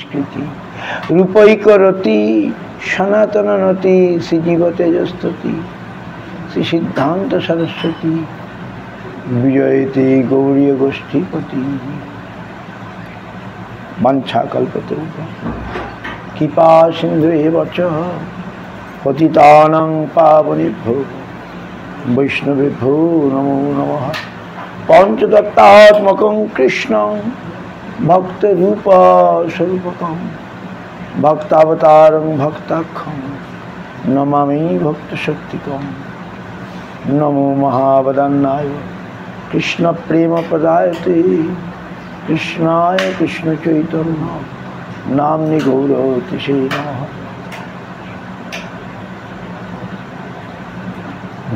স্মৃতি রূপৈকরতি সনাতন নতি শ্রীজীব তেজস্তুতি শ্রী সিদ্ধান্ত সরস্বতী বিজয়তে গৌরীয় গোষ্ঠীপতি বাঞ্ছাকল্পতরুঃ কৃপা সিন্ধুরেব চ পতিতানাং পাবনেভ্যো বৈষ্ণবেভ্যো নমো নমঃ। পঞ্চতত্ত্বাত্মকং কৃষ্ণং ভক্তরূপ স্বরূপকং ভক্তাবতারং ভক্তাখ্যং নমামি ভক্তশক্তিকং। নমো মহাবদান্নায় কৃষ্ণ প্রেম প্রদায়তে কৃষ্ণায় কৃষ্ণ চৈতন্য নাম্নি গৌরতিষে নমঃ।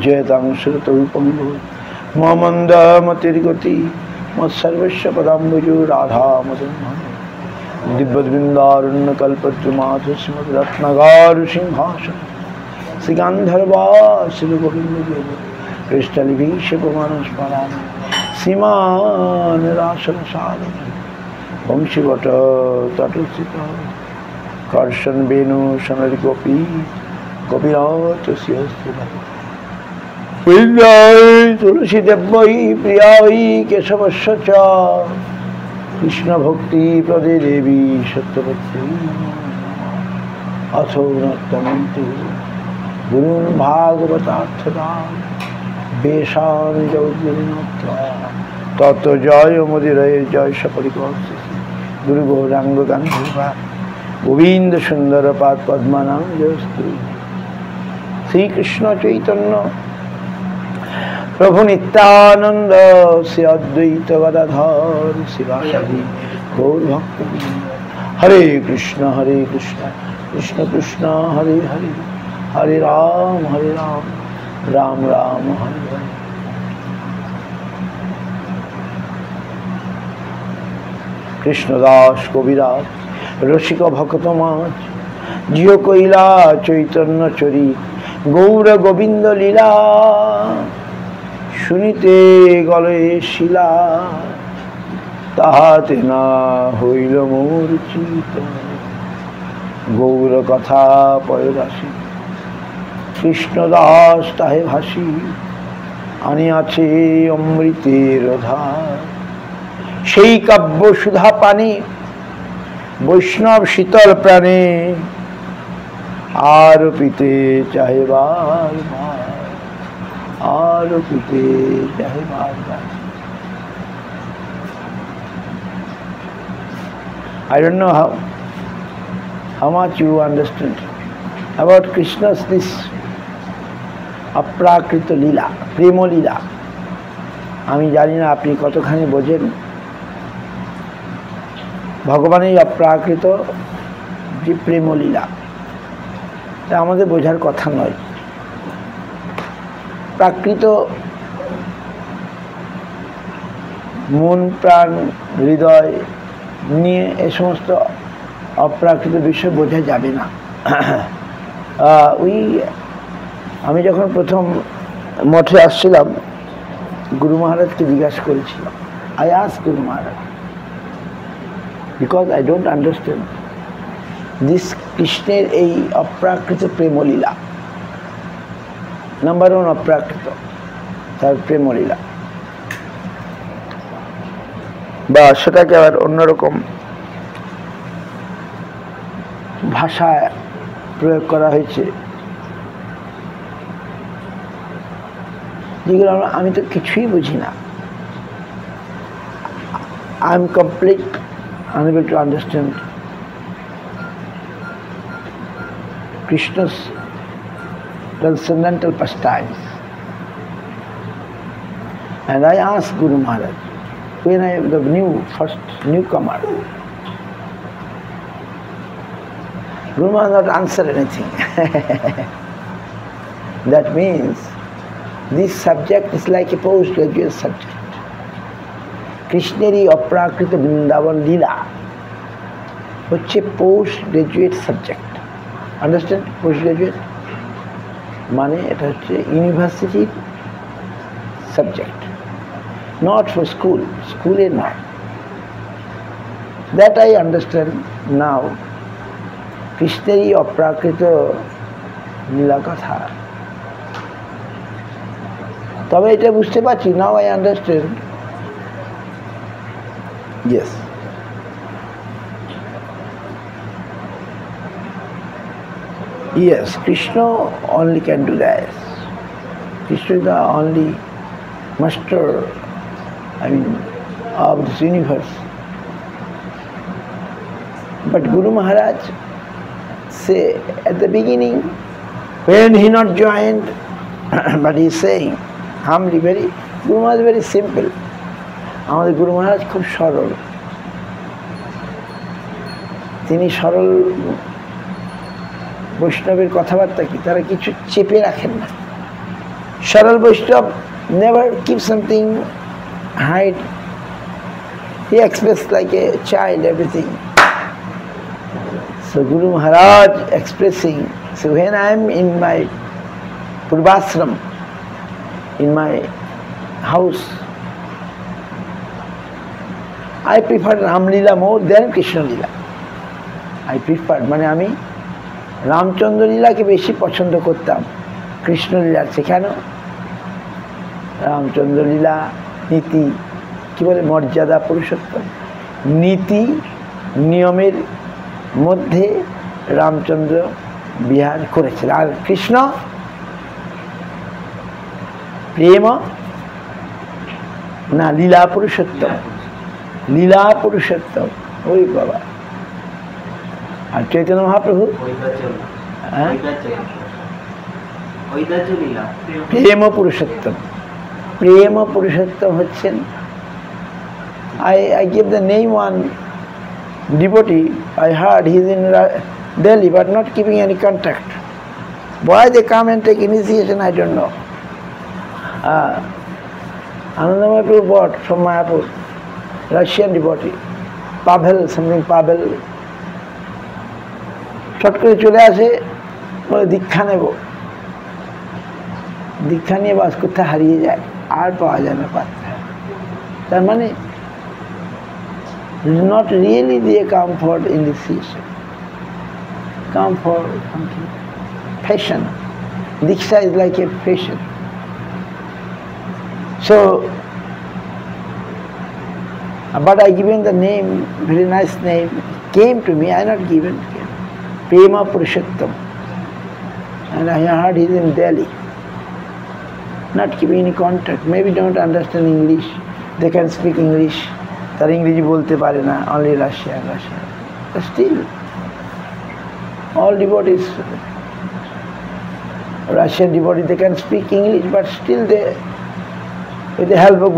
জয়তাং শ্রুতরূপং মমন্দমতির্গতি মৎসর্বস্য পদাম্বুজো রাধা মদন দিব্যবৃন্দারণ্য কল্পদ্রুমাধ শ্রীমদ্রত্নগার সিংহাসন শ্রীগান্ধর্বা শ্রীগোবিন্দ দেব কৃষ্ণলিভীষমানস্মরাম সীমান রাসন সাধন বংশীবট তটস্থিত কর্ষণ বেণু সনরি গোপী গোপীনাথ তুলসী দেব্যই প্রিয়াই কেশবস্য চ কৃষ্ণ ভক্তি প্রদে দেবী সত্যবতী অথ নত্যমন্তি গুরুন ভাগবতার্থদান বেশান যৌগিনত্র তত জয় মদিরয়ে জয় সপরিকর্ষি গুরু গৌরাঙ্গ গান্ধর্বা গোবিন্দ সুন্দর পাদ পদ্মানাং জয়স্তু। শ্রীকৃষ্ণ চৈতন্য প্রভু নিত্যানন্দ শ্রী অদ্বৈত গদাধর শিবাসাদি গৌর ভক্তবৃন্দ। হরে কৃষ্ণ কৃষ্ণ কৃষ্ণ হরে হরে হরে রাম রাম রাম হরে হরে। কৃষ্ণদাস কবিরাজ রসিক ভক্ত মাঝ জিও কৈলা চৈতন্য চরি গৌর গোবিন্দ লীলা শুনিতে গলে শিলা তাহাতে না হইল মোর চিত গৌর কথা পয়রাশি কৃষ্ণদাস তাহে ভাসি আনিয়াছে অমৃতের ধার সেই কাব্য সুধা পানি বৈষ্ণব শীতল প্রাণে আর পিতে চাহেবার আর পিতে চাহেবার। I don't know how much you understand about Krishna's this aprakrita lila, premo lila. আমি জানি না আপনি কতখানি বোঝেন ভগবানের অপ্রাকৃত যে প্রেম লীলা, তা আমাদের বোঝার কথা নয়। প্রাকৃত মন প্রাণ হৃদয় নিয়ে এই সমস্ত অপ্রাকৃত বিষয় বোঝা যাবে না। আমি যখন প্রথম মঠে আসছিলাম গুরু মহারাজকে জিজ্ঞাসা করেছিলাম, I asked Guru Maharaj because I don't understand this কৃষ্ণের এই অপ্রাকৃত প্রেমলীলা। নাম্বার ওয়ান অপ্রাকৃত, তার প্রেমলীলা, বা সেটাকে আবার অন্যরকম ভাষায় প্রয়োগ করা হয়েছে যেগুলো আমি তো কিছুই বুঝি না। I am complete unable to understand Krishna's transcendental pastimes. And I asked Guru Maharaj, when I am the first newcomer, Guru Maharaj not answer anything. That means this subject is like a postgraduate subject. কৃষ্ণেরই অপ্রাকৃত বৃন্দাবন লীলা হচ্ছে post graduate subject. Understand? Post graduate মানে এটা হচ্ছে ইউনিভার্সিটির subject, not for স্কুলে not. That I understand now. কৃষ্ণেরই অপ্রাকৃত লীলা কথা, তবে এটা বুঝতে পারছি, now I understand. Yes. Yes, Krishna only can do that. Krishna is the only master, of this universe. But Guru Maharaj say at the beginning, when he not joined, but he is saying humbly, Guru Maharaj is very simple. আমাদের গুরু মহারাজ খুব সরল, তিনি সরল বৈষ্ণবের কথাবার্তা কি তারা কিছু চেপে রাখেন না। সরল Vaishnava never keep something hide, he express like a child everything. So Guru Maharaj expressing, so when I am in my Purvashram, in my house, I prefer Ram Leela more than Krishna Leela. I prefer, মানে আমি রামচন্দ্র লীলাকে বেশি পছন্দ করতাম কৃষ্ণ লীলার চেয়ে। কেন? রামচন্দ্র লীলা নীতি কি বলে, মর্যাদা পুরুষোত্তম, নীতি নিয়মের মধ্যে রামচন্দ্র বিহার করেছিল, আর কৃষ্ণ প্রেম না লীলা পুরুষোত্তম, লীলা পুরুষোত্তম, ওই বাবা। আর চৈতন্য মহাপ্রভু প্রেম পুরুষোত্তম, প্রেম পুরুষোত্তম হচ্ছেন। I give the name one devotee, I heard he is in Delhi but not keeping any contact. Why they come and take initiation, I don't know. Anandamaya Prabhu bought from Mayapur, Russian devotee, Pavel, something Pavel, চট করে চলে আসে, বলে দীক্ষা নেব, দীক্ষা নিয়ে বাস কোথায় হারিয়ে যায়, আর পাওয়া যায় না পাত্তা। তার মানে not really they come for initiation, come for something fashion. Diksha is like a fashion. So, but I given the name, very nice name, came to me, I not given, Prema Purushottam, and I heard he is in Delhi, not keeping any contact, maybe don't understand English, they can speak English, তারা ইংরেজি বলতে পারে না, only Russian, but still all devotees, Russian devotees, they can speak English, but still they, with the help of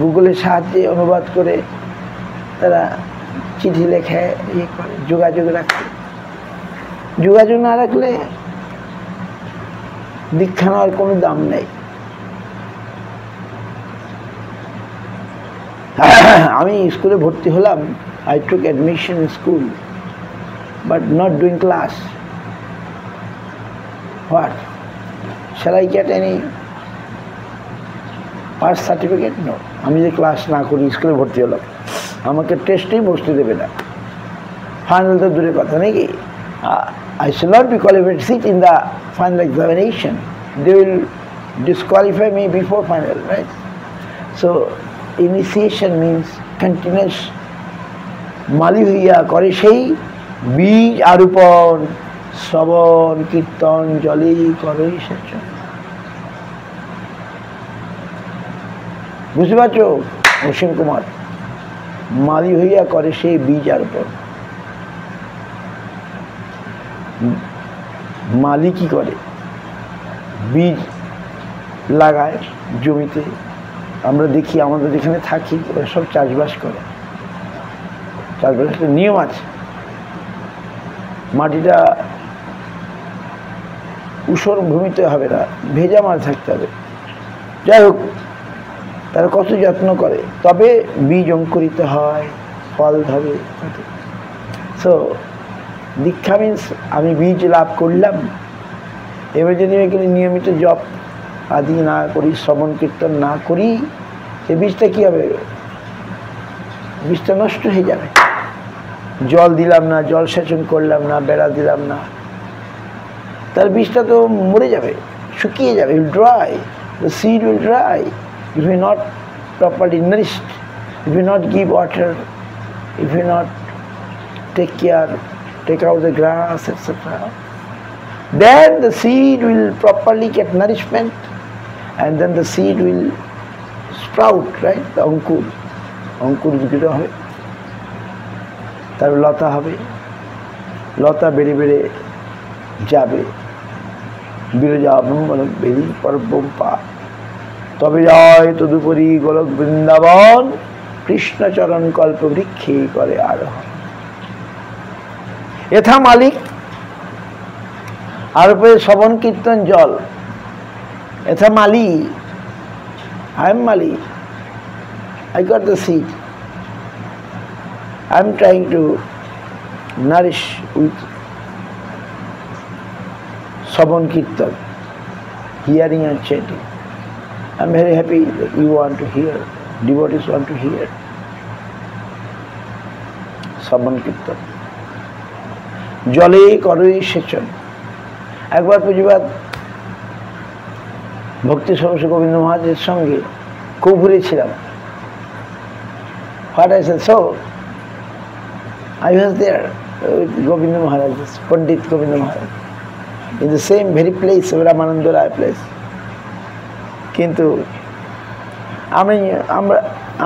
Google-এর সাহায্যে অনুবাদ করে তারা চিঠি লেখে, যোগাযোগ রাখে। যোগাযোগ না রাখলে দীক্ষা নেওয়ার কোনো দাম নেই। আমি স্কুলে ভর্তি হলাম, I took admission in school but not doing class. What? Shall I get any pass certificate? No. আমি যে ক্লাস না করি স্কুলে ভর্তি হলাম, আমাকে টেস্টেই বসতে দেবে না, ফাইনাল তো দূরের কথা নাকি। I shall not be qualified to sit in the final examination. They will disqualify me before final, right? So initiation means continuous মালি হইয়া করে সেই বীজ আরোপণ, শ্রবণ কীর্তন জলে করে সেচন। বুঝতে পারছো অসীম কুমার? মালি হইয়া করে সেই বীজ আরোপণ। মালি কি করে? বীজ লাগায় জমিতে। আমরা দেখি আমাদের যেখানে থাকি ওরা সব চাষবাস করে, চাষবাসের একটা নিয়ম আছে, মাটিটা ঊষর ভূমিতে হবে না, ভেজা মাল থাকতে হবে। যাই হোক, তারা কত যত্ন করে, তবে বীজ অঙ্কুরিত হয়, ফল ধরে। সো দীক্ষা মিন্স আমি বীজ লাভ করলাম, এবার যদি এখানে নিয়মিত জপ আদি না করি, শ্রবণ কীর্তন না করি, সে বীজটা কী হবে? বীজটা নষ্ট হয়ে যাবে। জল দিলাম না, জল সেচন করলাম না, বেড়া দিলাম না, তার বীজটা তো মরে যাবে, শুকিয়ে যাবে, will dry, the seed will dry if you not properly nourished, if you not give water, if you not take care, take out the grass, etc., then the seed will properly get nourishment, and then the seed will sprout, right? The অঙ্কুর বিকৃত হবে, তার লতা হবে, লতা বেড়ে বেড়ে যাবে, বিরজাবন বেরি পর্বম পা, তবে যায় তদুপরি গোলক বৃন্দাবন, কৃষ্ণচরণ কল্প বৃক্ষে করে আরোহণ। এথা মালিক, আর উপরে শ্রবণ কীর্তন জল। এথা মালি, I am Mali, I got the seed, I am trying to nourish with শ্রবণ কীর্তন, hearing and chanting. I am very happy that you want to hear, devotees want to hear শ্রবণ কীর্তন। জলে করই সেচন। একবার পুঁজিবাদ ভক্তি সরস্বতী গোবিন্দ মহারাজের সঙ্গে কৌপুরে ছিলাম। What I said, so I was there with Govinda Maharaj, Pandit Govinda Maharaj, in the same very place, Ramananda Rai place. কিন্তু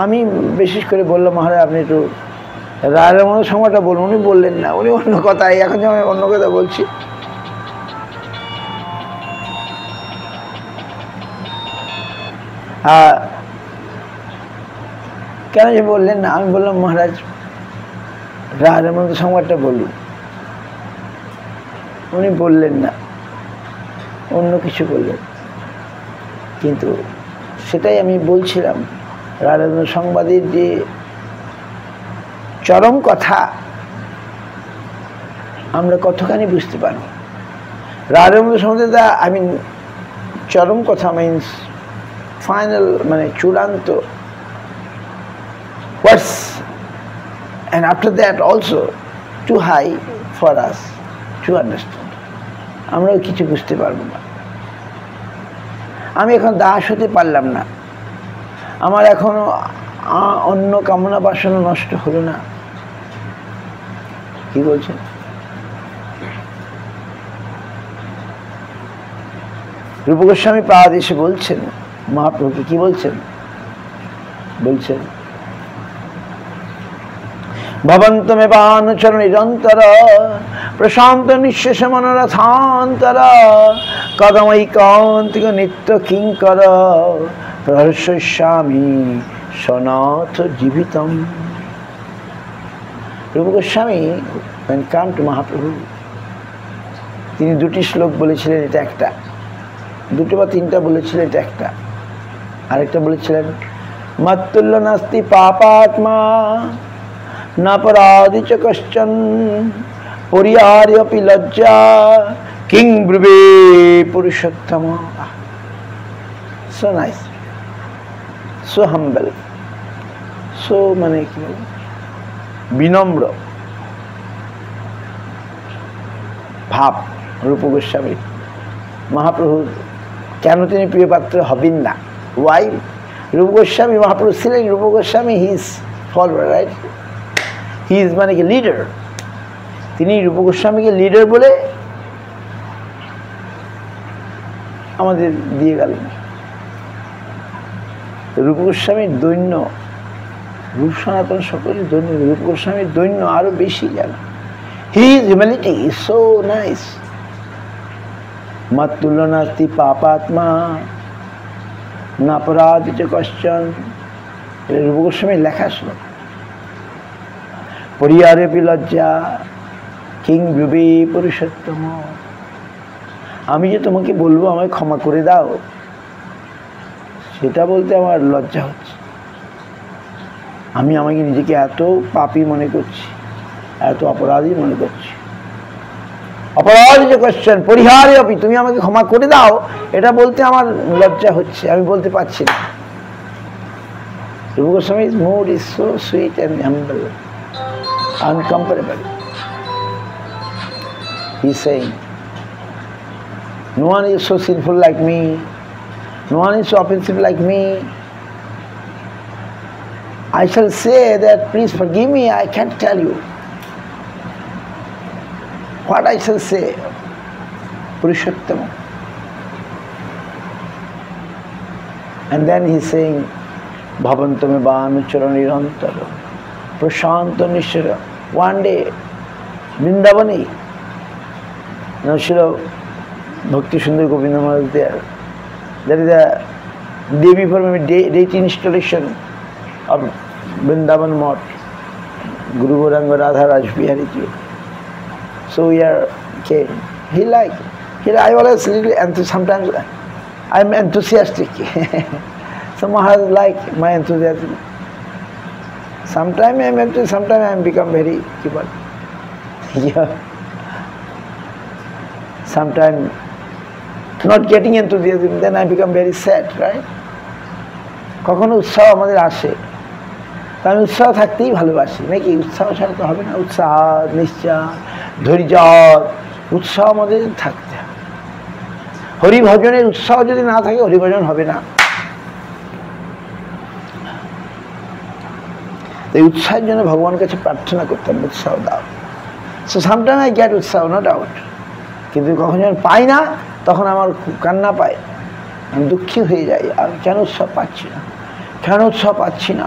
আমি বিশেষ করে বললাম, মহারাজ আপনি একটু রায়ের মতো সময়টা বলুন। উনি বললেন না, উনি অন্য কথা, এখন যে আমি অন্য কথা বলছি। কেন যে বললেন না, আমি বললাম মহারাজ রায়ের মতো সময়টা বলুন। উনি বললেন না, অন্য কিছু বললেন। কিন্তু সেটাই আমি বলছিলাম, রাজেন্দ্র সংবাদের যে চরম কথা আমরা কতখানি বুঝতে পারব। রাজেন্দ্র সংবাদের আই মিন চরম কথা মিনস ফাইনাল, মানে চূড়ান্ত, what's, and after that also too high for us to understand. আমরাও কিছু বুঝতে পারবো না। আমি এখন দাস হতে পারলাম না, আমার এখনো অন্য কামনা বাসনা নষ্ট হলো না। কি বলছেন? রূপ গোস্বামী পাদ এসে বলছেন মহাপ্রভুকে, কি বলছেন? বলছেন ভবন্তমেবানুচরণ নিরন্তর প্রশান্ত নিঃশেষ মনোরথান্তর কদমৈকান্তিক নিত্য কিঙ্কর প্রহর্ষস্বামী সনাথ জীবিতম। রূপ Goswami when come to Mahaprabhu, তিনি দুটি শ্লোক বলেছিলেন, এটা একটা, দুটো বা তিনটা বলেছিলেন, এটা একটা, আরেকটা বলেছিলেন মত্তুল্য নাস্তি পাপাত্মা নাপরাধি চ কশ্চন পরিহার্যপি লজ্জা কিং ব্রুবে পুরুষোত্তম। So nice, so humble, so মানে কি বিনম্র ভাব রূপ গোস্বামী। মহাপ্রভু কেন তিনি প্রিয় পাত্র হবেন না? ওয়াই? রূপ গোস্বামী মহাপ্রভু ছিলেন, রূপ Goswami he is follower, right? He is মানে কি লিডার। তিনি রূপ গোস্বামীকে লিডার বলে আমাদের দিয়ে গেলেন। রূপ গোস্বামীর দৈন্য, রূপ সনাতন সকলের দৈন্য, রূপ গোস্বামীর দৈন্য আরো বেশি জানা। His humility is so nice. মত্তুল্য নাস্তি পাপাত্মা নাপরাধ চ কশ্চন, রূপ গোস্বামীর লেখা শ্লোক। পরিহার্যপি লজ্জা কিং ব্রুবে পুরুষোত্তম। আমি যে তোমাকে বলবো আমায় ক্ষমা করে দাও, সেটা বলতে আমার লজ্জা হচ্ছে। আমি আমাকে নিজেকে এত পাপী মনে করছি, এত অপরাধী মনে করছি। অপরাধ যে কোশ্চেন পরিহার্যপি, তুমি আমাকে ক্ষমা করে দাও, এটা বলতে আমার লজ্জা হচ্ছে, আমি বলতে পারছি না। রূপ গোস্বামী's mood is so sweet and humble. uncomparable. He's saying, no one is so sinful like me, no one is so offensive like me. I shall say that, please forgive me, I can't tell you. What I shall say, Purushottama. And then he's saying, Bhavantame Bhanuchara Nirantara, Prashanta Nishara. One day, Vrindavani, now Srila Bhakti Sundar Govinda Maharaj there. There is a day before maybe date installation of Vrindavan Mott, Guru Gauranga Radha Raj Bihari Ji. So we are came. I always little sometimes I'm enthusiastic. So Maharaj like my enthusiasm. Sometimes I'm enthusiastic, sometimes I become very keeper. Yeah. Sometimes not getting enthusiasm, then I become very sad, right? কখনো উৎসাহ আমাদের আসে, তা আমি উৎসাহ থাকতেই ভালোবাসি নাকি? উৎসাহ ছাড়া তো হবে না। উৎসাহ, নিশ্চয়, ধৈর্য, উৎসাহ আমাদের থাকতে হবে। হরিভজনের উৎসাহ যদি না থাকে হরিভজন হবে না। এই উৎসাহের জন্য ভগবানের কাছে প্রার্থনা করতাম, উৎসাহ দাও। সো সামটাইম আই গেট উৎসাহ, নো ডাউট। কিন্তু কখন যখন পাই না তখন আমার কান্না পায়, আমি দুঃখী হয়ে যাই। আর কেন উৎসাহ পাচ্ছি না, কেন উৎসাহ পাচ্ছি না?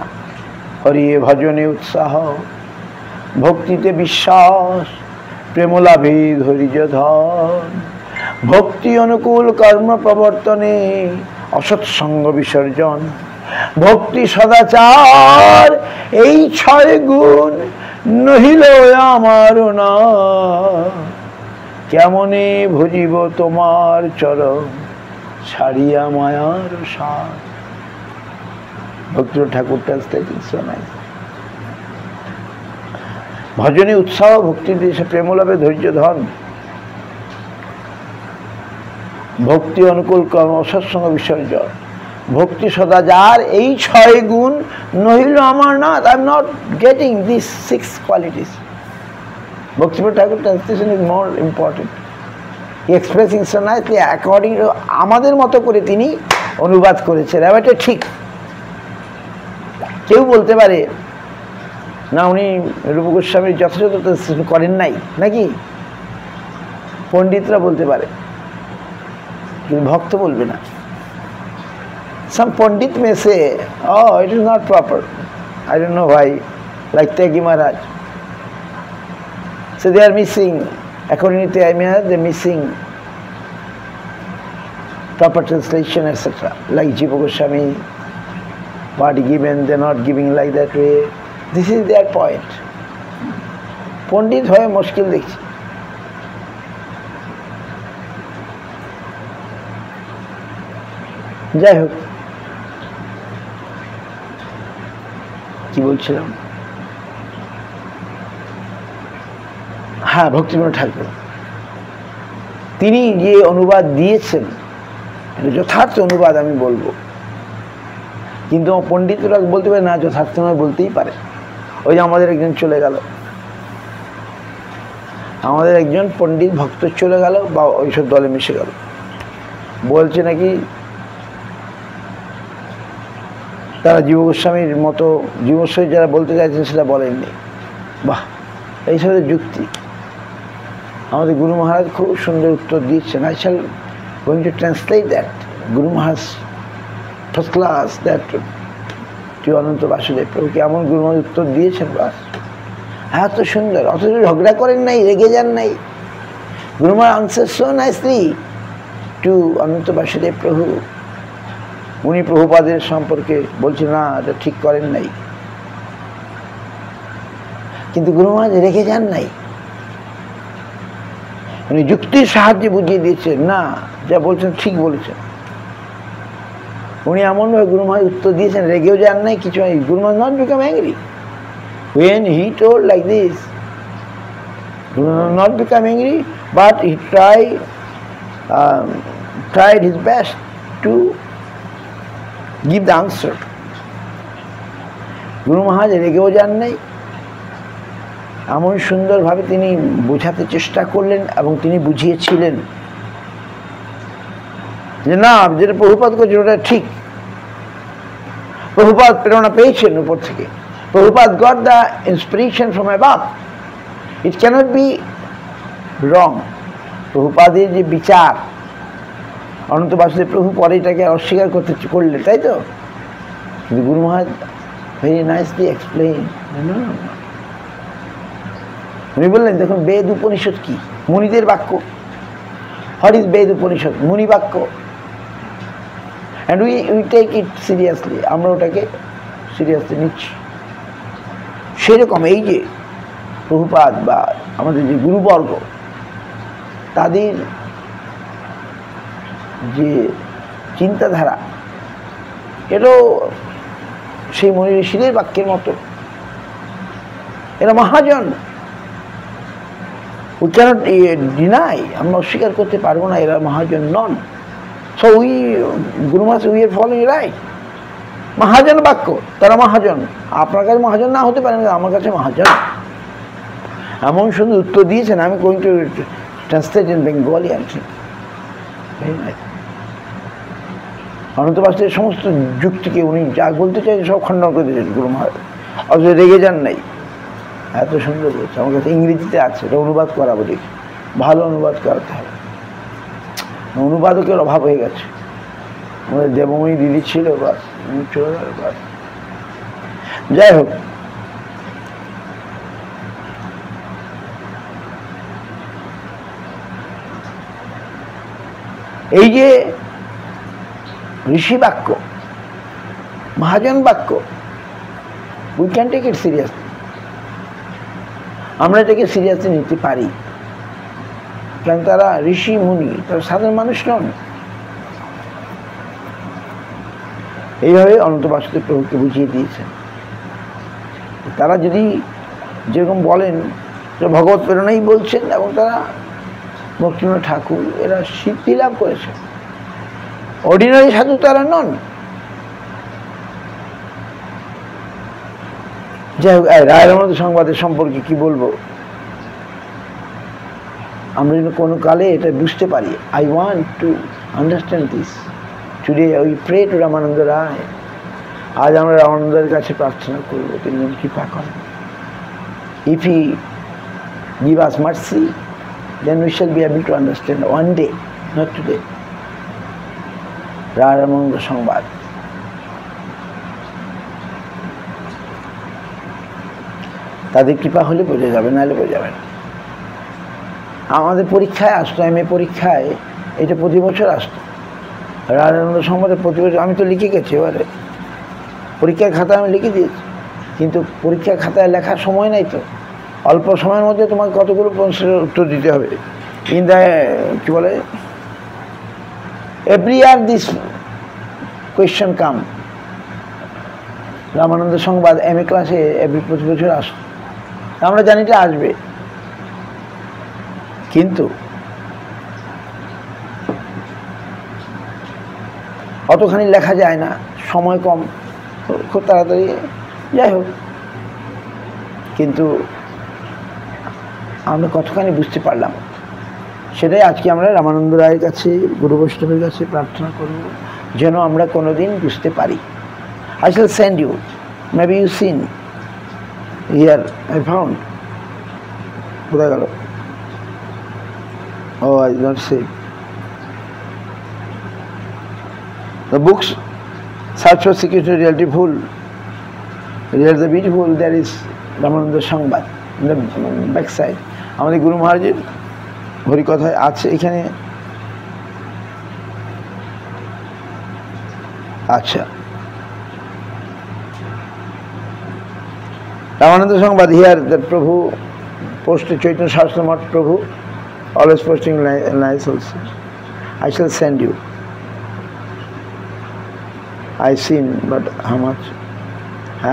হরি ভজনে উৎসাহ, ভক্তিতে বিশ্বাস, প্রেমলাভে ধৈর্য ধর, ভক্তি অনুকূল কর্ম প্রবর্তনে অসৎসঙ্গ বিসর্জন, ভক্তি সদাচার এই 6 গুণ নহিল আমার না, কেমনে ভজিব তোমার চরণ ছাড়িয়া মায়ার সার। ভক্তি ঠাকুর ট্রান্সলেটিং সো নাইস। ভজনে উৎসাহ, ভক্তিতে প্রেমলাভে ধৈর্য ধন, ভক্তি অনুকূল কর্ম অসৎসঙ্গ বিসর্জন, ভক্তি সদাচার এই 6 গুণ নহিল আমার না। I am not getting this 6 qualities. Bhaktivinoda Thakur translation is more important. He expressing so nicely according to আমাদের মতো করে তিনি অনুবাদ করেছেন। এটা ঠিক। কেউ বলতে পারে না উনি রূপ গোস্বামীর যথাযথ ট্রান্সলেশন করেন নাই নাকি, পণ্ডিতরা বলতে পারে, কিন্তু ভক্ত বলবে না। Some Pandit may say, oh, it is not proper. I don't know why, like Tyagi Maharaj. So they are missing, according to Tyagi Maharaj, they are missing proper translation, etc. Like Jiva Goswami, what given, they are not giving like that way. This is their point. Pandit হয়ে মুশকিল দেখছি। যাই হোক, কি বলছিলাম? হ্যাঁ, ভক্তিবিনোদ ঠাকুর তিনি যে অনুবাদ দিয়েছেন যথার্থ অনুবাদ আমি বলবো, কিন্তু পণ্ডিতরা বলতে পারে না যথার্থ নয়, বলতেই পারে। ওই যে আমাদের একজন চলে গেল, আমাদের একজন পণ্ডিত ভক্ত চলে গেল বা ওইসব দলে মিশে গেল, বলছে নাকি তারা জীব গোস্বামীর মতো, জীব গোস্বামী যারা বলতে চাইছেন সেটা বলেননি। বাহ, এইসবের যুক্তি। আমাদের গুরু মহারাজ খুব সুন্দর উত্তর দিচ্ছেন। I shall going to translate that. Guru Maharaj first class that two অনন্ত বাসুদেব প্রভুকে এমন গুরু মহারাজ উত্তর দিয়েছেন, বাস এত সুন্দর, অথচ ঝগড়া করেন নাই, রেগে যান নাই। গুরু মহারাজ আনসার সো নাইসলি টু অনন্ত বাসুদেব প্রভু। উনি প্রভুপাদের সম্পর্কে বলছেন না, এটা ঠিক করেন নাই, কিন্তু গুরু মহারাজ রেখে যান নাই। উনি যুক্তির সাহায্যে বুঝিয়ে দিয়েছেন, না যা বলছেন ঠিক বলেছেন। উনি এমনভাবে গুরু মহারাজ উত্তর দিয়েছেন, রেগেও যান নাই, কিছু নাই। Guru Maharaj not become angry when he told like this. Guru not become angry, but he tried his best to give the answer. Guru Maharaj রেগেও যান নাই, এমন সুন্দরভাবে তিনি বোঝাতে চেষ্টা করলেন এবং তিনি বুঝিয়েছিলেন যে না, যেটা প্রভুপাদ করছেন ওটা ঠিক। প্রভুপাদ প্রেরণা পেয়েছেন উপর থেকে। Prabhupada got the inspiration from above. It cannot be wrong. প্রভুপাদের যে বিচার, অনন্ত বাসুদেব প্রভু পরে এটাকে অস্বীকার করলেন, তাই তো? কিন্তু গুরু মহারাজ ভেরি নাইসলি এক্সপ্লেইন। উনি বললেন দেখুন, বেদ উপনিষদ কি? মুনিদের বাক্য। What is Veda Upanishad? মুনি বাক্য। And we take it seriously. আমরা ওটাকে সিরিয়াসলি নিচ্ছি। সেরকম এই যে প্রভুপাদ বা আমাদের যে গুরুবর্গ, তাদের যে চিন্তাধারা, এটাও সেই মনি ঋষিদের বাক্যের মতো। এরা মহাজন। উই ক্যানট ডিনাই, আমরা অস্বীকার করতে পারবো না এরা মহাজন নন। So we Guru Maharaj we are following right. মহাজন বাক্য, তারা মহাজন। আপনার কাছে মহাজন না হতে পারেন, আমার কাছে মহাজন। এমন সুন্দর উত্তর দিয়েছেন। আমি going to translate in Bengali. অনন্ত বাসুদেবের সমস্ত যুক্তিকে উনি যা বলতে চাইছেন সব খণ্ডন করে দিয়েছেন গুরু মহারাজ। অথচ রেগে যান নাই। এত সুন্দর বলছে। আমার কাছে ইংরেজিতে আছে, এটা অনুবাদ করাবো, দেখি ভালো অনুবাদ করাতে হবে। অনুবাদকের অভাব হয়ে গেছে। আমাদের দেবময়ী দিদি ছিল, বাস চলে গেল। বাস যাই হোক, এই যে ঋষি বাক্য, মহাজন বাক্য, we can take it seriously. আমরা এটাকে সিরিয়াসলি নিতে পারি, কারণ তারা ঋষি মুনি, তারা সাধারণ মানুষ নন। এইভাবে অনন্ত বাসুদেব প্রভুকে বুঝিয়ে দিয়েছেন। তারা যদি যেরকম বলেন ভগবত প্রেরণাই বলছেন, এবং তারা ভক্তিনাথ ঠাকুর এরা সিদ্ধি লাভ করেছে, অর্ডিনারি সাধু তারা নন। যাই হোক, রায়ের অনন্ত সংবাদের সম্পর্কে কি বলবো, আমরা যেন কোনো কালে এটা বুঝতে পারি। I want to understand this. Today we pray to Ramananda Ray. আজ আমরা রামানন্দের কাছে প্রার্থনা করবো তিনি যেন কৃপা করেন। If he give us mercy, then we shall be able to understand one day, not today. Ramananda সংবাদ। তাদের কৃপা হলে বোঝা যাবে, নাহলে বোঝা যাবে না। আমাদের পরীক্ষায় আসতো, এমএ পরীক্ষায় এটা প্রতি বছর আসতো রামানন্দ সংবাদে। প্রতি বছর আমি তো লিখে গেছি, এবারে পরীক্ষার খাতায় আমি লিখে দিয়েছি, কিন্তু পরীক্ষার খাতায় লেখার সময় নাই তো। অল্প সময়ের মধ্যে তোমাকে কতগুলো প্রশ্নের উত্তর দিতে হবে। ইন দ্য কি বলে, এভরি ইয়ার দিস কোয়েশ্চেন কাম। রামানন্দ সংবাদ এমএ ক্লাসে প্রতি বছর আসতো। আমরা জানি যে আসবে, কিন্তু অতখানি লেখা যায় না, সময় কম, খুব তাড়াতাড়ি। যাই হোক, কিন্তু আমরা কতখানি বুঝতে পারলাম, সেটাই আজকে আমরা রামানন্দ রায়ের কাছে, গুরু বৈষ্ণবের কাছে প্রার্থনা করব, যেন আমরা কোনোদিন বুঝতে পারি। I shall send you, maybe you seen here, I found. কোথায় গেল? Oh, I did not see. The books, Search for Security, Reality Full, Reality the Beautiful, there is Ramananda Sangbad in the back side. আমাদের গুরু মহারাজের হরিকথায় আছে এখানে। আচ্ছা, Ramananda Sangbad here that Prabhu posted, Chaitanya Shastra Math Prabhu always posting nice also. I shall send you. I seen, but how much?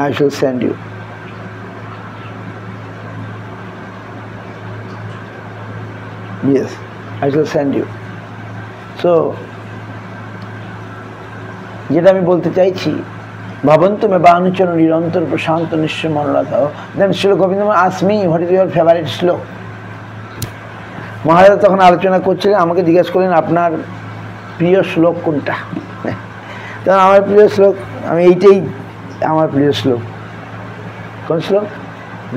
I shall send you. Yes, I shall send you. So, যেটা আমি বলতে চাইছি, Bhavantu me banuchana nirantar prashanta nishya manoratha. Then Srila Govinda asked me, what is your favorite শ্লোক? মহারাজ তখন আলোচনা করছিলেন, আমাকে জিজ্ঞেস করলেন আপনার প্রিয় শ্লোক কোনটা? তখন আমার প্রিয় শ্লোক, আমি এইটাই আমার প্রিয় শ্লোক। কোন শ্লোক?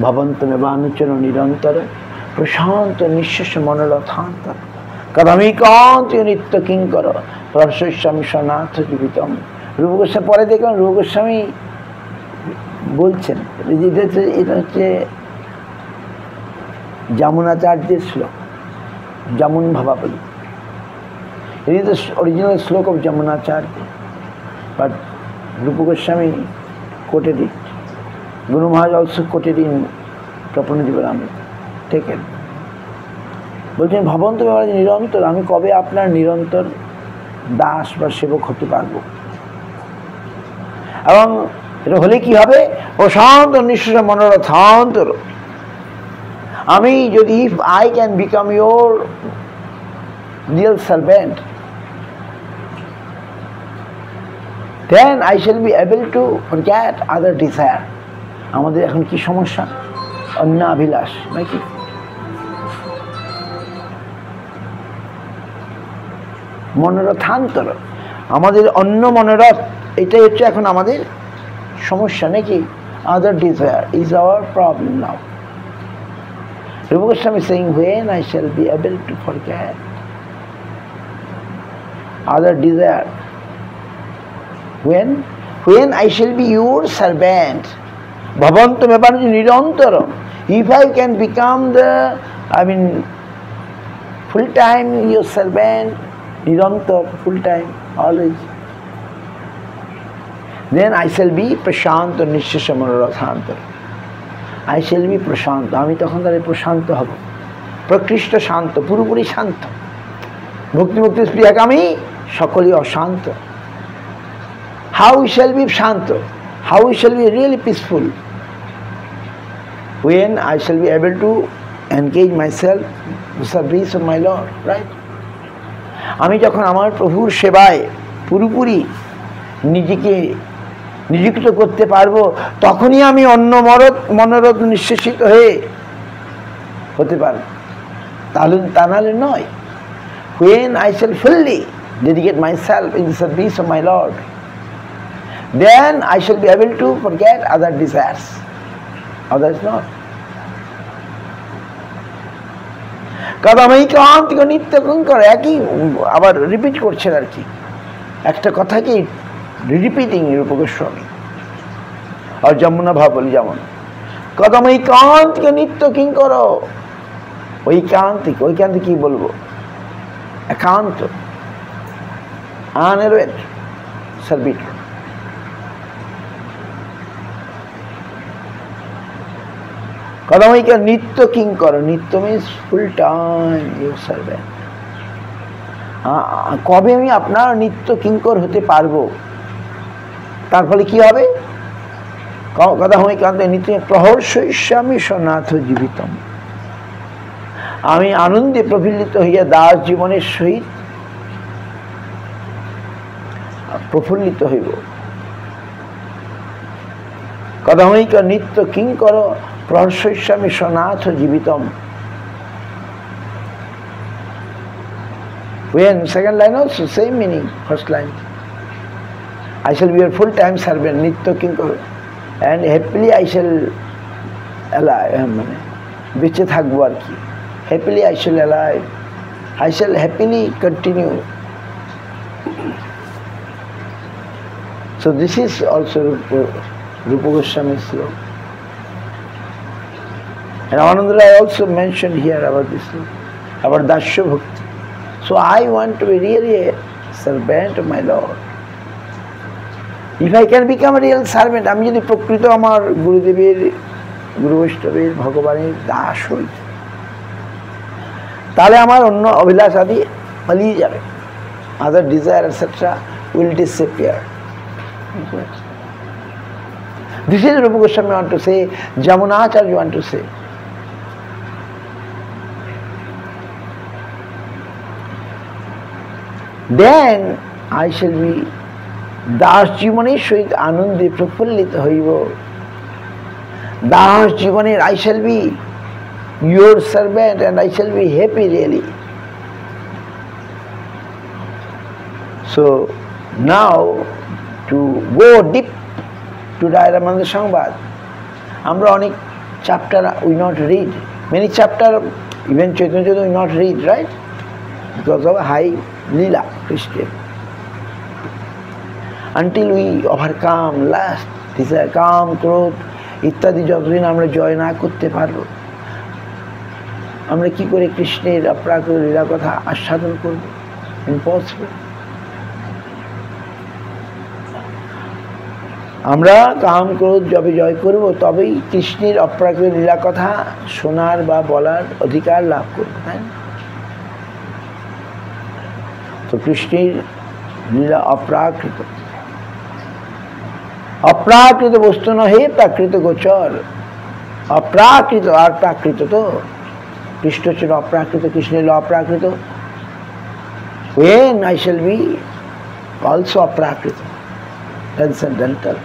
ভবন্তু মে বানুচন নিরন্তর প্রশান্ত নিঃশেষ মনোরথান্তর কদমিকান্ত নিত্য কিঙ্কর রহস্যস্বামী সনাথ জীবিতম। রূপ গোস্বামী পরে দেখলাম রূপ গোস্বামী বলছেন, এটা হচ্ছে যমুনাচার্যের শ্লোক, Yamuna ভাবাবলী। It is the original slok of Jamunacharya, but Rupa Goswami quoted it. Guru Maharaj also quoted in Prapannajivaramrita. Take it. বলছেন ভবন্ত ব্যাপারে নিরন্তর, আমি কবে আপনার নিরন্তর দাস বা সেবক হতে পারবো? এবং এটা হলে কি হবে? প্রশান্ত নিঃশেষ মনোরথান্তর। আমি যদি, if I can become your real servant, then I shall be able to forget other desire. আমাদের এখন কি সমস্যা? অন্য অভিলাষ নাকি? মনোরথান্তর, আমাদের অন্য মনোরথ, এটাই হচ্ছে এখন আমাদের সমস্যা নাকি? Other desire is our problem now. Rupa Goswami is saying, when I shall be able to forget other desire, when I shall be your servant, bhavantu me banuchana nirantar, if I can become the, full time your servant, nirantar, full time, always, then I shall be prashanta nishesha manorathantar. I shall be prashanta, আমি তখন তাহলে প্রশান্ত হব, প্রকৃষ্ট শান্ত, পুরোপুরি শান্ত। ভক্তি মুক্তি প্রিয়াকামী সকলেই অশান্ত। How we shall be Shanto? How we shall be really peaceful? When I shall be able to engage myself in the service of my Lord, right? আমি যখন আমার প্রভুর সেবায় পুরোপুরি নিজেকে নিযুক্ত করতে পারবো, তখনই আমি অন্য মনোরথ নিঃশেষিত হতে পারবো। তাহলে তা নাহলে নয়। When I shall fully dedicate myself in the service of my Lord, then I shall be able to forget other desires, others not. কদমিকান্ত নিত্য কিঙ্কর, একই আবার রিপিট করছেন আর কি, একটা কথাকে রিপিটিং রূপ গোস্বামী আর যমুনা ভাবাবলী যেমন। কদমিকান্ত নিত্য কিঙ্কর, ঐকান্তিক, ঐকান্তিক কি বলবো, একান্ত, আনএলওয়েড সার্ভিটর। কদমিকা নিত্য কিঙ্কর, নিত্য means full time your servant. কবে আমি আপনার নিত্য কিঙ্কর হতে পারবো? তার ফলে কি হবে? কদমিকান্ত নিত্য প্রহর্ষয়িষ্যামি সনাথ জীবিতম, আমি আনন্দে প্রফুল্লিত হইয়া দাস জীবনের সহিত প্রফুল্লিত হইব। কদমিকা নিত্য কিঙ্কর প্রহর্ষয়িষ্যামি Sanath জীবিতম। When second line also same meaning, first line. I shall be your full-time servant, nitya kinkar, and happily I shall বেঁচে থাকবো আর কি। Happily I shall alive, I shall happily continue. So this is also Rupa Goswami's sloka. And Ananda Rai also mentioned here about this, about Dasya Bhakti. So I want to be really a servant of my Lord. If I can become a real servant, আমি যদি প্রকৃত আমার গুরুদেবের, গুরু বৈষ্ণবের, ভগবানের দাস হই, তাহলে আমার অন্য অভিলাষ আদি পালিয়ে যাবে। Other desire etc. will disappear. This is Rupa Goswami want to say, Jamunacharya want to say. Then I shall be Das জীবনের সহিত আনন্দে প্রফুল্লিত হইব। দাস জীবনের I shall be your servant and I shall be happy really. So now to go deep to Dairamanda Sangbad, আমরা অনেক chapter we not read, many chapter even Chaitanya we not read, right? Because of high lila Christian. Until we overcome lust, desire, কাম, ক্রোধ ইত্যাদি যতদিন আমরা জয় না করতে পারবো, আমরা কি করে কৃষ্ণের অপ্রাকৃত লীলা কথা আস্বাদন করব? ইম্পসিবল। আমরা কাম ক্রোধ যবে জয় করব তবেই কৃষ্ণের অপ্রাকৃত লীলা কথা শোনার বা বলার অধিকার লাভ করব, তাই না? তো কৃষ্ণের লীলা অপ্রাকৃত, অপ্রাকৃত বস্তু নহে প্রাকৃত গোচর। অপ্রাকৃত আর প্রাকৃত তো কৃষ্ণ ছিল অপ্রাকৃত, কৃষ্ণের অপ্রাকৃত। When I shall be also অপ্রাকৃত, transcendental,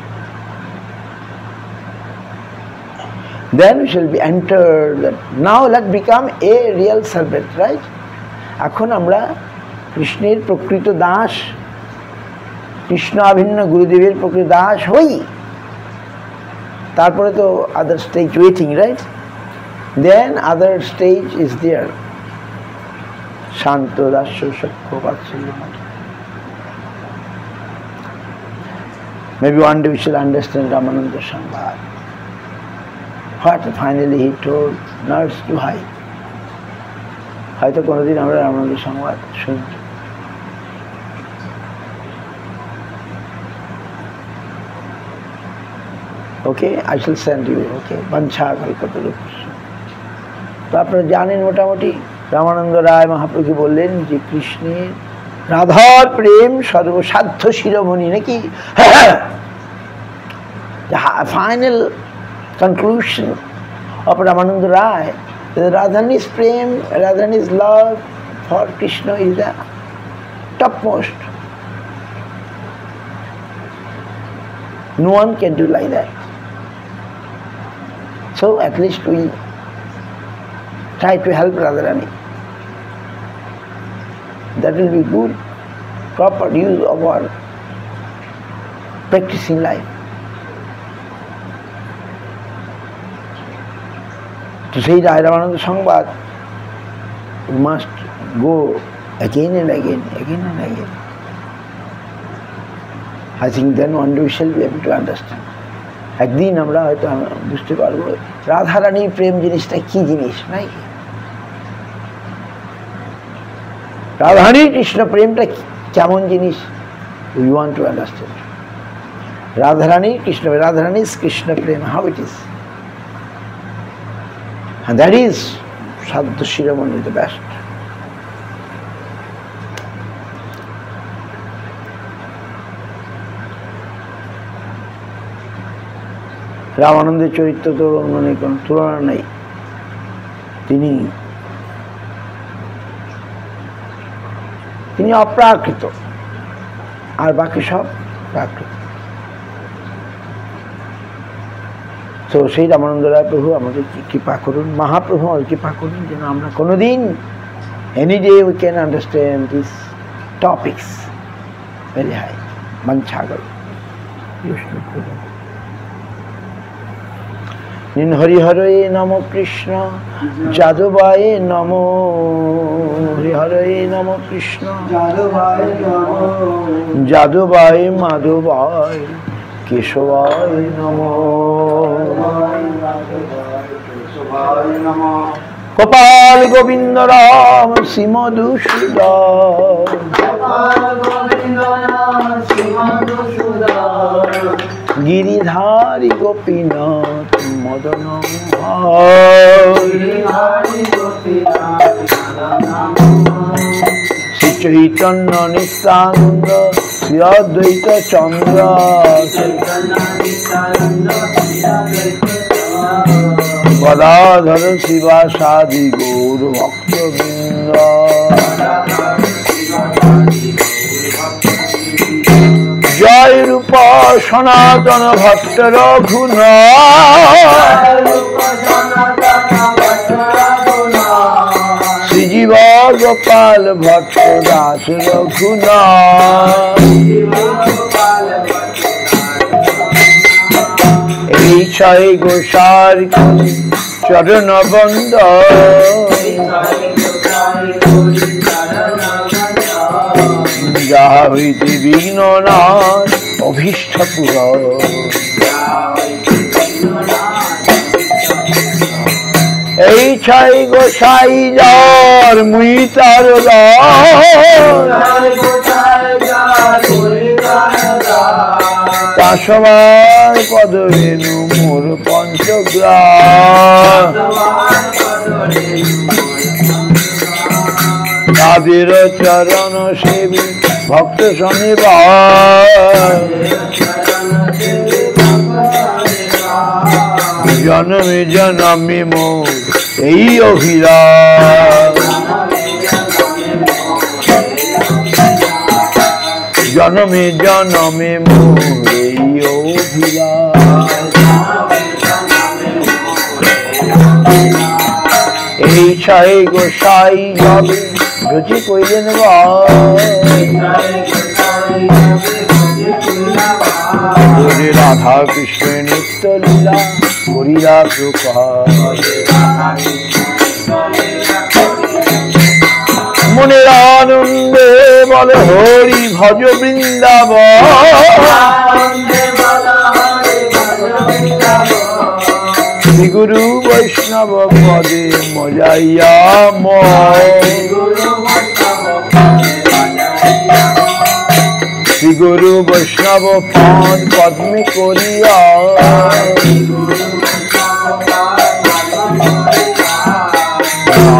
then we shall be entered. Now let become a real servant, right? এখন আমরা কৃষ্ণের প্রকৃত দাস, কৃষ্ণ আভিন্ন গুরুদেবের প্রকৃত দাস হই। তারপরে তো other stage waiting, right? Then other stage is there, শান্ত দাস্য সখ্য বাৎসল্য। Maybe one day we shall understand Ramananda Sangbad. What finally he told Nars to hide. হয়তো কোনোদিন আমরা রামানন্দ সংবাদ শুনব। Okay, I shall send you. Okay, বাঞ্ছা কল্পতরুস্য। তো আপনারা জানেন মোটামুটি রামানন্দ রায় মহাপ্রভু বললেন যে কৃষ্ণের রাধার প্রেম সর্বসাধ্য শিরোমণি, নাকি? The final conclusion of Ramananda Rai, Radharani's prem, Radharani's love for Krishna is the topmost. No one can do like that. So at least we try to help Radharani. That will be good, proper use of our practicing life. To say the Ramananda Sangbad, we must go again and again, again and again. I think then one day we shall be able to understand. একদিন আমরা হয়তো বুঝতে পারবো রাধারানীর প্রেম জিনিসটা কি জিনিস, নাই? রাধারানীর কৃষ্ণ প্রেমটা কেমন জিনিস? We want to understand. Radharani Krishna, Radharani's Krishna prem, how it is. And that is Sadhu Shiromani, the best. রামানন্দের চরিত্র তো মানে কোনো তুলনা নেই। তিনি অপ্রাকৃত আর বাকি সব প্রাকৃত। তো সেই রামানন্দ রায় প্রভু আমাদের কৃপা করুন, মহাপ্রভু আমাদের কৃপা করুন যেন আমরা কোনোদিন any day we can understand this topics very high. বাঞ্ছাগর হরিহরে নম কৃষ্ণ যাদবায় নম, হরিহরে নম কৃষ্ণ যাদবায় মাধবায় কেশবায় নম, গোপাল গোবিন্দ রাম শ্রী মধুসূদন গিরিধারী গোপীনাথ মদন শ্রী চৈতন্য নিত্যানন্দ শ্রী অদ্বৈত চন্দ্র গদাধর শিবাসাদি গৌর ভক্তবৃন্দ। জয় সনাতন ভট্ট রঘুনাথ শ্রীজীব গোপাল ভট্ট দাস রঘুনাথ এই ছয় গোসার চরণ বন্দ যাহা হইতে বিঘ্ন নাশ অভীষ্ট পুর এই ছয় গোসাই যার মুই তার সবার পদরেণু মোর পঞ্চগ্রাম তাদের চরণ সেবী ভক্ত শনিবার জনমে জনমে মোর এই অভিলাষ জনমে জনমে মোর এই অভিলাষ এই ছয় গোসাই যাবে রুচি কইলেন রাধা কৃষ্ণ নিত্য লীলা করিলা প্রকাশ মনের আনন্দে বল হরি ভজ বৃন্দাবন শ্রী গুরু বৈষ্ণব পদে মজাইয়া শ্রী গুরু বৈষ্ণব পদ পদ্মে করিয়া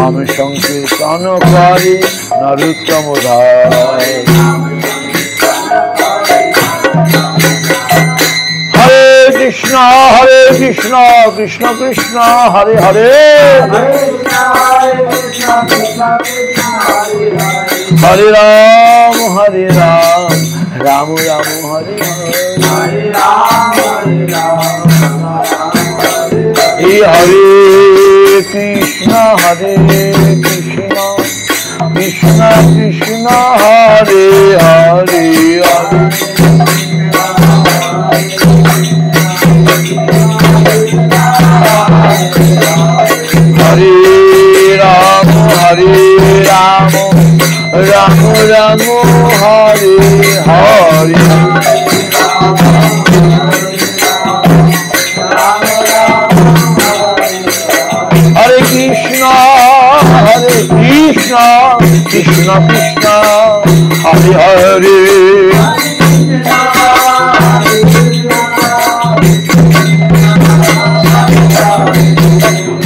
নাম সংকীর্তন করে নরোত্তম দাস হরে কৃষ্ণ কৃষ্ণ কৃষ্ণ হরে হরে হরে রাম রাম রাম হরে হরে হরে কৃষ্ণ কৃষ্ণ কৃষ্ণ হরে হরে হরে রাম রাম রাম হরে হরে হরে কৃষ্ণ কৃষ্ণ কৃষ্ণ হরে হরে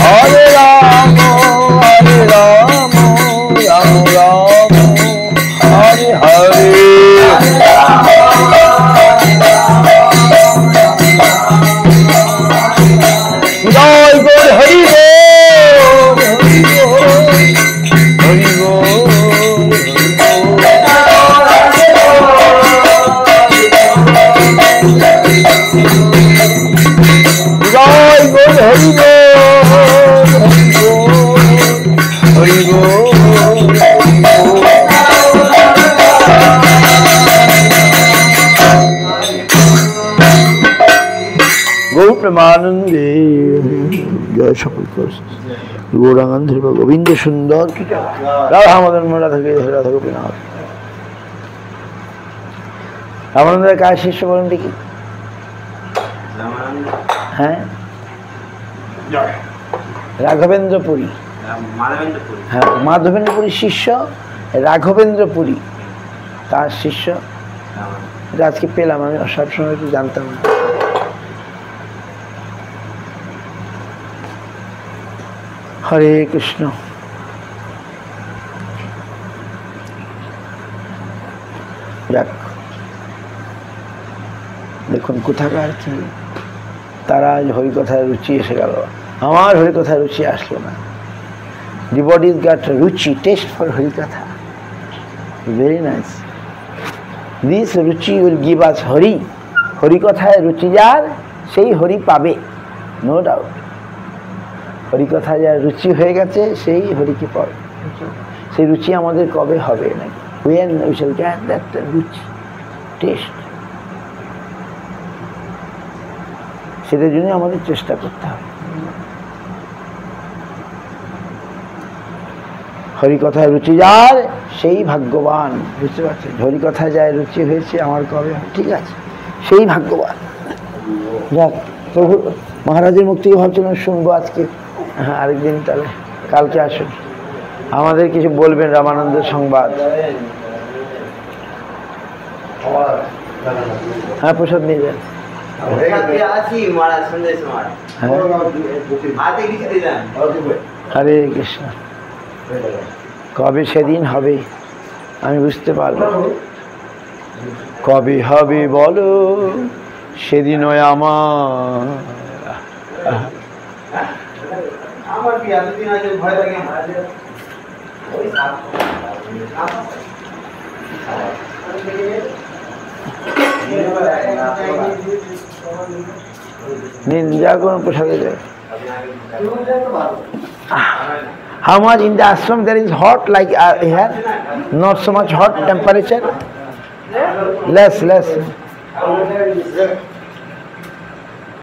হরে রাম রাম রাম হরে হরে জয় গুরু হরি হরি জয় গুরু হরি হরি গৌর প্রেমানন্দে জয় সকল গৌরাঙ্গের গোবিন্দ সুন্দর রাধা মদন রাধা রাধা গোপীনাথ রামানন্দের কার শিষ্য বলেন দেখি হ্যাঁ রাঘবেন্দ্রপুরী হ্যাঁ মাধবেন্দ্রপুরীর শিষ্য রাঘবেন্দ্রপুরী তার শিষ্য আজকে পেলাম আমি সবসময় একটু জানতাম না হরে কৃষ্ণ যাক দেখুন কোথাকার কি তারা আজ হরিকথায় রুচি এসে গেল আমার হরিকথায় রুচি আসলো না ডিভোটিস গট রুচি টেস্ট ফর হরিকথা very nice this ruchi will give us hari হরিকথায় রুচি যার সেই হরি পাবে, নো ডাউট। হরিকথায় যার রুচি হয়ে গেছে সেই হরিকে পাবে। সেই রুচি আমাদের কবে হবে নাকি? when we shall get that রুচি, টেস্ট, সেটার জন্য আমাদের চেষ্টা করতে হবে। হরিকথায় রুচি যার সেই ভাগ্যবান, বুঝতে পারছেন? হরিকথায় যায় রুচি হয়েছে আমার কবে, ঠিক আছে, সেই ভাগ্যবান। যাক, প্রভু মহারাজের মুখ থেকে ভাবছিলাম শুনবো আজকে, হ্যাঁ আরেকদিন, তাহলে কালকে আসুন, আমাদের কিছু বলবেন রামানন্দের সংবাদ। হ্যাঁ, প্রসাদ নিয়ে যান। হরে কৃষ্ণ। কবে সেদিন হবে আমি বুঝতে পারব, কবে হবে বলো সেদিন আমার। নিন্দা কোনো প্রসাদে যায়। How much in the ashram there is hot like here? Not so much hot temperature? Less.